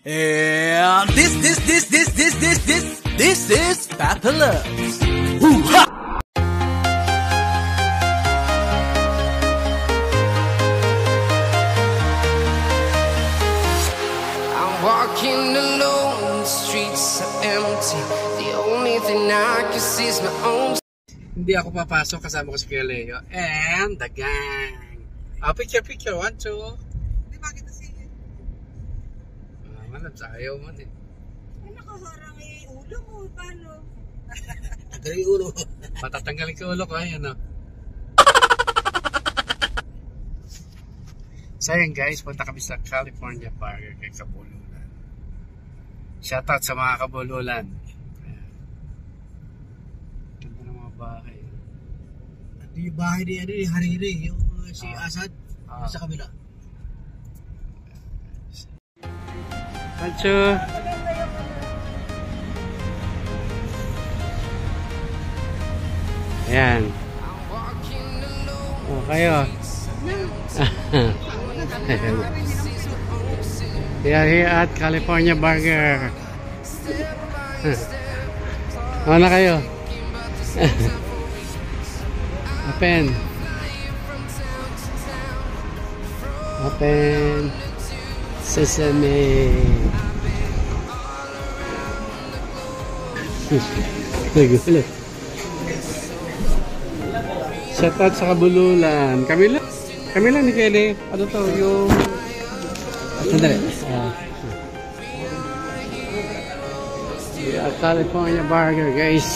And this is Papa Loves. Woo-ha! I'm walking alone, the streets are empty. The only thing I can see is my own. Hindi ako papasok, kasama ko si Kuya Leo and the gang. Picture, 1, 2. Di ba kita sige? Malabs, ayaw mo din. Ay, nakaharang yung ulo mo. Paano? Tagal yung ulo. Patatanggalin ko ulo ko, ayan o. So yun guys, punta kami sa California Burger kay Kabululan. Shoutout sa mga Kabululan. Ganda ng mga bahay. At yung bahay ni Hariri, yung si Asad, sa kabila. Pancho! Ayan. O kayo. We are here at California Burger. Ano na kayo? Open. Open. Sesame. Nagulat. Shoutout sa Kabululan. Kami lang ni Kelly. Ano to? Yung... Sandali. California Burger, guys.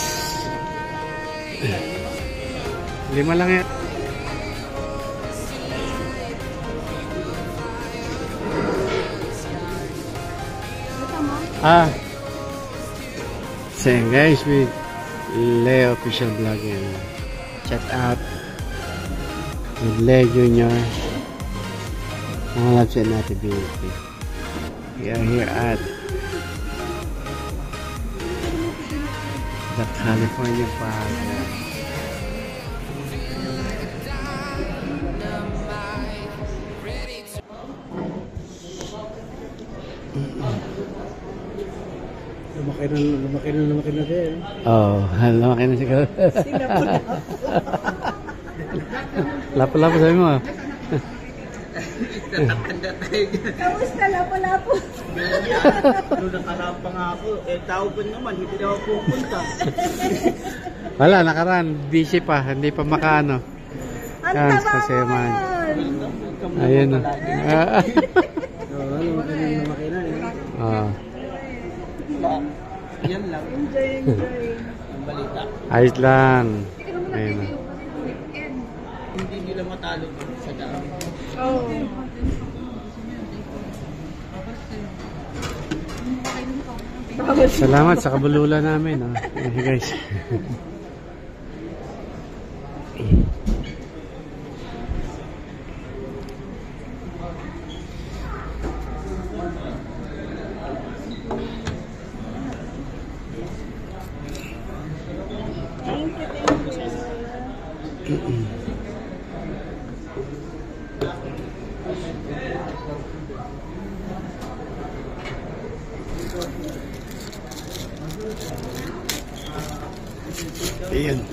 5 lang yan. Same guys with Leo Official Vlogging. Check out with Leo Jr. Mga labs at natin beauty. We are here at the California Burger. Lumaki na din. Oh, lumaki na siguro. Lapo-lapo sabi mo. Kamusta? Lapo-lapo. Nung nakaraan pa nga ako, tao pa naman, hindi na ako pupunta. Wala, nakaraan. Busy pa, hindi pa makaano. Ang taba mo ngayon. Ayun. Lumaki na eh. Yan lang. Enjoy. Ang balita. Ayos lang. Ayun. Hindi nila matalo sa daan. Oh. Salamat sa Kabululan namin. Okay, guys. Ayan.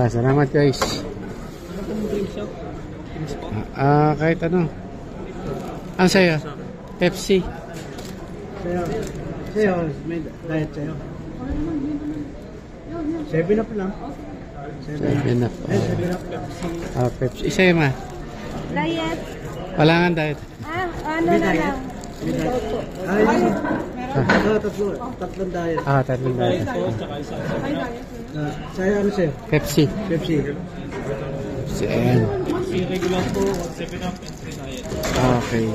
Salamat guys. Kahit ano. Ang saya? Pepsi. Sa'yo, may diet sa'yo. 7-Up lang. 7-Up. 7-Up. Pepsi. Isa yun ma. Diet. Wala nga diet. Ano na lang. Tatlong diet. Tatlong diet. Sa'yo, ano sa'yo? Pepsi. Ayan. Regular po, 7-Up and 3 diet. Okay.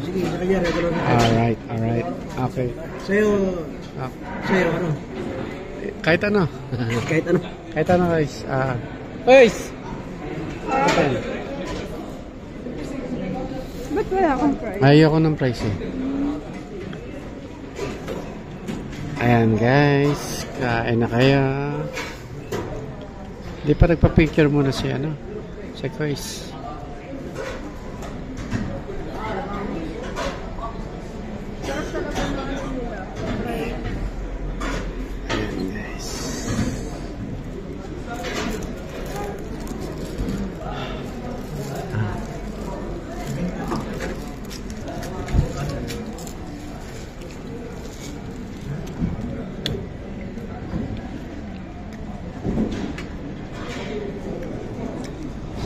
Sige, sa kanya, regular na. Alright. Okay. Sa'yo, ano? Kahit ano. Kahit ano guys. Guys! Ba't wala akong price? Ayoko ng price eh. Ayan guys. Kain na kaya. Di pa nagpa-picture muna si Chris.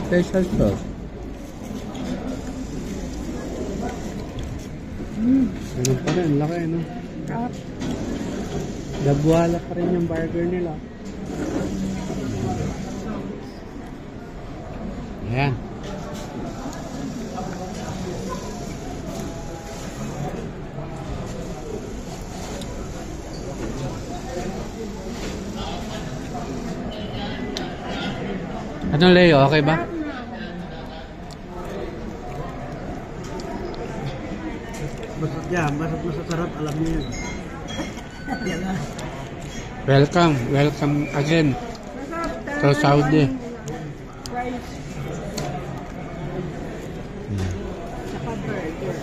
Special sauce. Ganun pa rin, laki, no? Sarap. Dabuhala pa rin yung burger nila. Ayan. Ano, Leo? Okay ba? Basta yan, basta masasarap, alam niyo yun. Yan na. Welcome. Welcome again. Masarap. So, Saudi. Fries. Saka burger.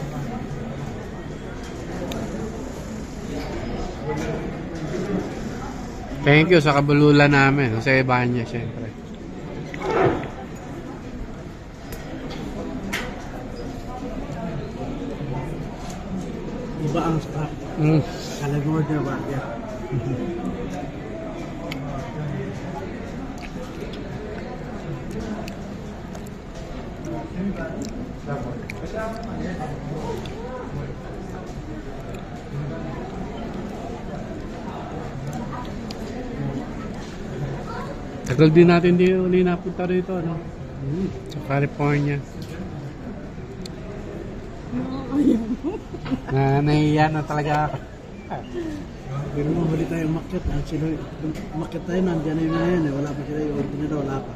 Thank you sa kabululan namin. Sa Ibanya, syempre. Iba ang sarap. California burger. Tagal din natin di uli napunta rito, no? Sa California. Nahiya na talaga ako. Pero mo, huli tayo umakyat. Umakyat tayo, nandiyan na yun na yun. Wala pa sila yung order nila, wala pa.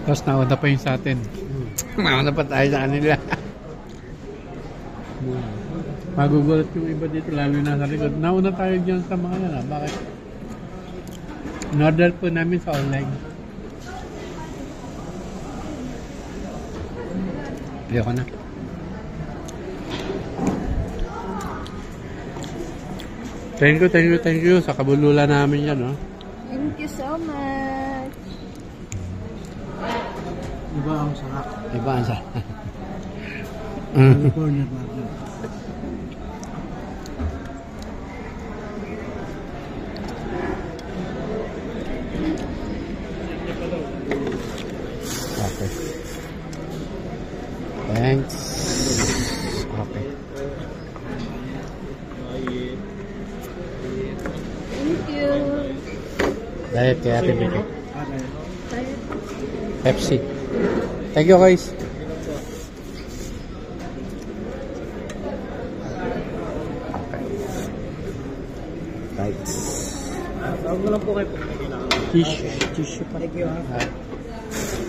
Tapos nauna pa yung sa atin. Nauna pa tayo sa kanila. Magugulat yung iba dito, lalo na sa likod. Nauna tayo dyan sa mga yan. Bakit? In-order po namin sa online. Ayoko na. Thank you sa kabululan namin yan, no? Thank you so much. Iba ang sarap. Iba ang sa. California burger. Okay. Thanks. Okay. Thank you. Diet kaya Ate Vicky. Okay. Pepsi. Thank you, guys. Right. Tawag mo lang po kayo kung may kailangan. Tissue pa. Thank you, ha.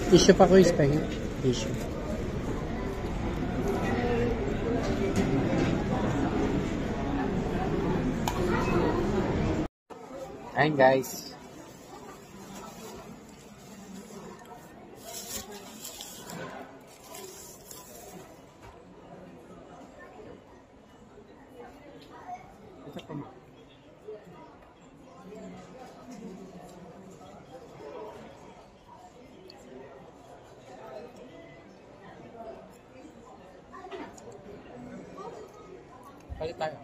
Tissue pa ko is pengen. Tissue. Ayan, guys. Palit tayo.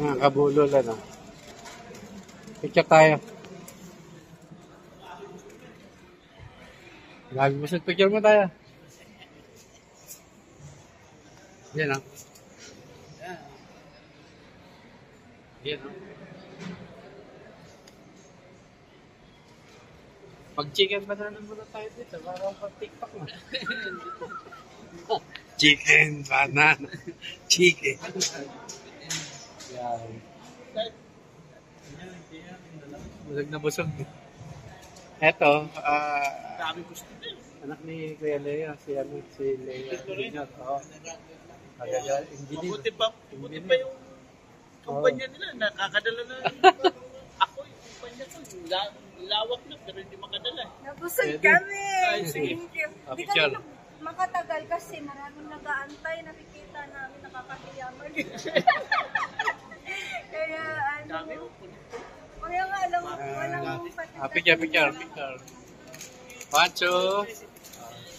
Mga kabulol, ano. Picture tayo. Lagi mo sa picture mo tayo. Yan, ah. Yan, ah. Pag-chicken banana muna tayo dito. Para pag-tiktok mo. Chicken banana. Chicken. Yan. Busog na busog. Eto, anak ni Kuya Leo, si Leo Junior. Mabuti pa yung kumpanya nila, nakakadala na. Ako yung kumpanya ko, lawak na, pero hindi makadala. Nabusog kami. Ay, sige. Thank you. Hindi Picture. kami makatagal kasi maraming nag-aantay. Nakikita namin nakakahiyaman. Kaya Dami ano, yung punito. kaya nga alam mo, walang patitan. Picture. Pancho.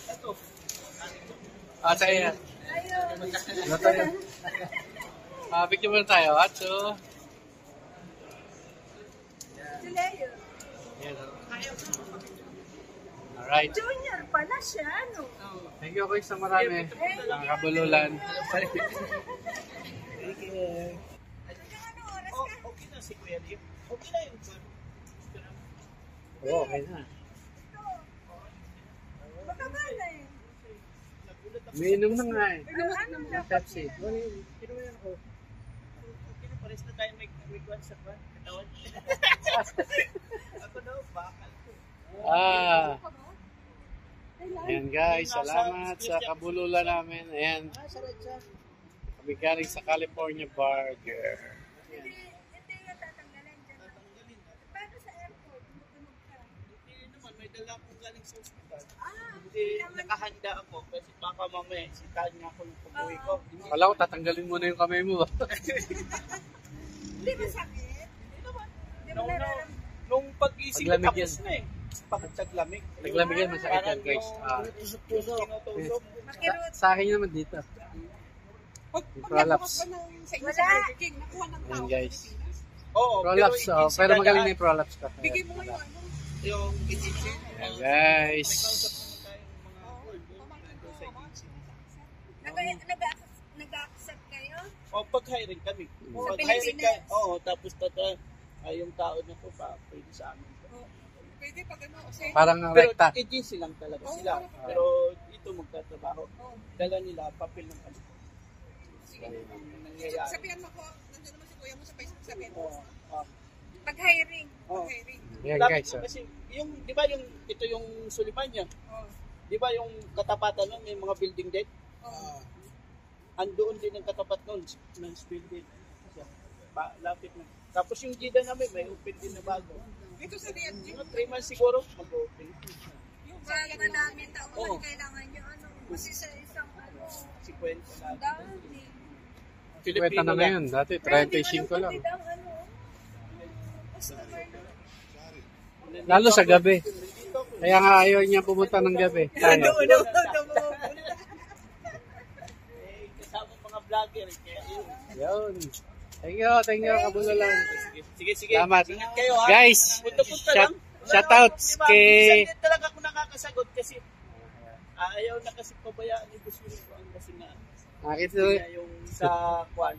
Ito, Sa'yo yan. Ayun. Ano tayo? Picture muna tayo. Pancho. Si Leo. Alright. Junior pala siya, ano? Thank you guys sa marami. Mga kabululan. okay na si Kuya Lim. Okay na yung Oo, okay na. Matagal na eh. Umiinom na nga eh. Ano na? Pepsi. Okay na, pares na tayo may kwan sa kwan. Katawan. Ako daw, bakal ko. Ayan guys, salamat sa kabululan namin. Ayan, kami galing sa California Burger. Hindi yung tatanggalan dyan. Paano sa airport? Tumutunog ka. Hindi naman, may dala akong galing sa ospital. Ah, Hindi, nakahanda ako kasi baka mamaya sitahan niya ako ng pag-uwi ko. Kala ko tatanggalin mo na yung kamay mo. hindi ba sakit? Hindi naman. Hindi mo nararamdaman. Nung pag-isip ko Paglamig tapos na eh. Pagkataglamig. Naglamig yan, masakit yan guys. Tinutusok. Makirot. Sa akin naman dito. Yung prolapse. Wala. Ayan guys. Oo, Prolapse, pero pero magaling na yung prolapse ko. Bigay mo ngayon. yung agency. Ayan guys. Nag-accept kayo? O, pag-hiring kami. Sa Pag-hiring Pilipinas? oo, tapos yung tao na po pa, pwede sa amin. Pwede pag ano, kasi Parang Pero rekta. agency lang talaga sila. Pero ito magtatrabaho. Dala nila papel ng kami. Nangyayari. sabihan mo ko, nandun naman si kuya mo sa Facebook, sabihan mo. Oo, oo. Pag-hiring. Oo. Pag-hiring. Ayan Lapit guys. mo kasi, yung, di ba yung, ito yung Suliman niya? Oh. Di ba yung katapatan nun, may mga building deck? Oh. Andoon din ang katapat nun, men's building. Lapit na. Tapos yung Gida namin, may open din na bago. Ito sa DMG. Mga 3 months siguro, mag-open. Yung madaming taon Oo. kailangan nyo, ano, kasi sa isang, ano, 50 lang. dami. Kwenta na ngayon. Dati 35 lang. Lalo sa gabi. Kaya nga ayaw niya pumunta ng gabi. Tayo. Kasama mga vlogger. Kaya yun. Yun. Thank you, kabululan. Sige. Salamat. Ingat kayo ha. Guys, Punta-punta lang. shoutouts Diba, kay... minsan din talaga ako nakakasagot kasi ayaw na kasi pabayaan ni Boss Willie ko kasi nga Nakita kaya yung sa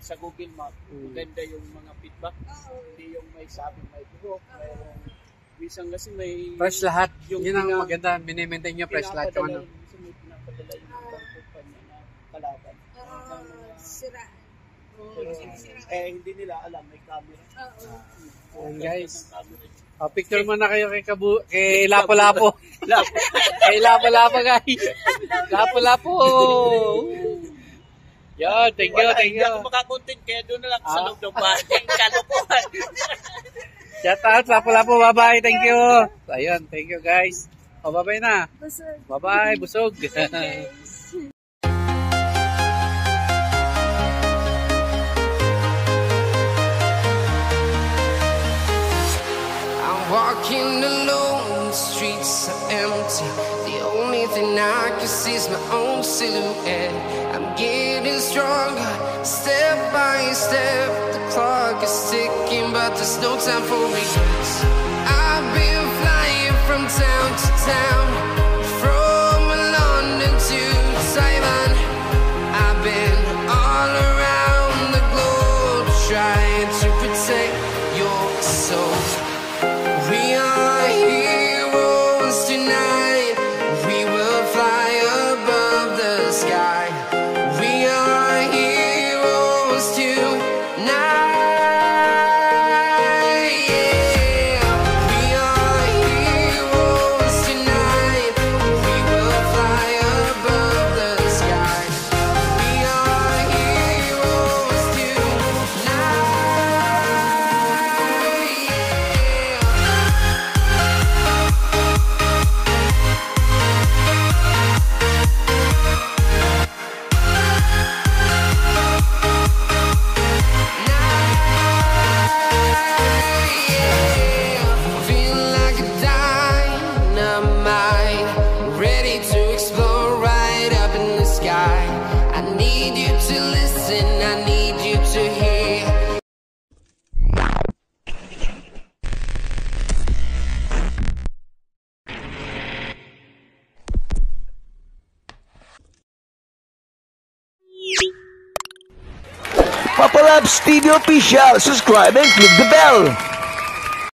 sa Google Map maganda yung mga feedback hindi yung may sabi may buhok minsan kasi may fresh lahat. Yung Yun ang pinang- maganda. Minimaintain nyo fresh lahat. Yung ano. minsan may pinapadala yung ibang kumpanya na kalaban Sira. pero hindi nila alam may camera Ayan guys. camera. Picture mo na kayo kay Lapo-Lapo. Kay Lapo-Lapo guys. Lapo-Lapo. Yo, thank you. Hindi ako makakontent kaya doon na lang sa loob ng bahay kalukuhan. Shout out, Lapo-Lapo. Bye-bye. Thank you. Ayun, thank you guys. Bye-bye na. Bye-bye. Busog. I'm walking alone, the streets are empty. The only thing I can see is my own silhouette. I'm getting stronger, step by step. The clock is ticking, but there's no time for regrets. I've been flying from town to town, from London to Taiwan. I've been all around the globe, trying to protect your soul. We are heroes tonight. We will fly above the sky. We are heroes tonight. Yeah. We are heroes tonight. We will fly above the sky. We are Papa Labs TV Official. Subscribe and click the bell.